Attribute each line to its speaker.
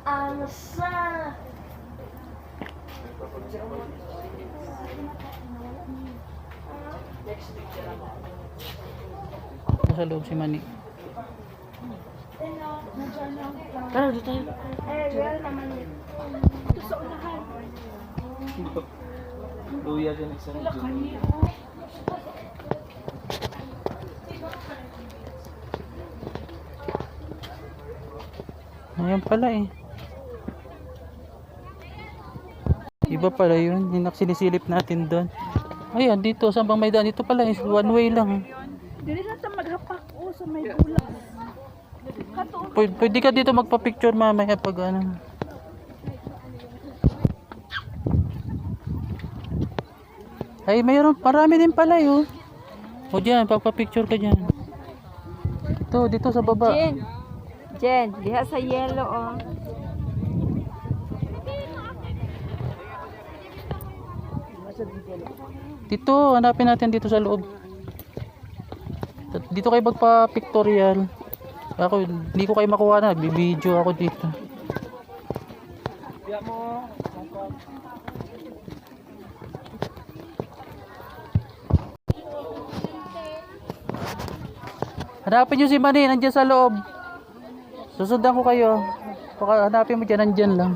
Speaker 1: Asa.
Speaker 2: Sa loob si Mani.
Speaker 1: Tara, dito tayo. Real naman yun. Ito sa unahan.
Speaker 3: Luya din isa rin.
Speaker 2: Ayan pala eh. Iba pala yun. Yung sinisilip natin doon. Ayan, dito. Saan bang may daan? Dito pala is one way lang.
Speaker 1: Dili na sa maghapak o sa may bulas.
Speaker 2: Pwede ka dito magpa-picture mamaya pag ano. Ay, mayroon. Marami din pala yun. O dyan, pagpa-picture ka dyan. Ito, dito sa baba.
Speaker 1: Jen, diha sa yellow oh.
Speaker 2: Dito, hanapin natin dito sa loob. Dito kayo magpa-pictorial. Ako, hindi ko kayo makuha na. Nagbibideo ako dito. Hanapin nyo si Manny, nandiyan sa loob. Susundan ko kayo. Baka hanapin mo dyan, nandiyan lang.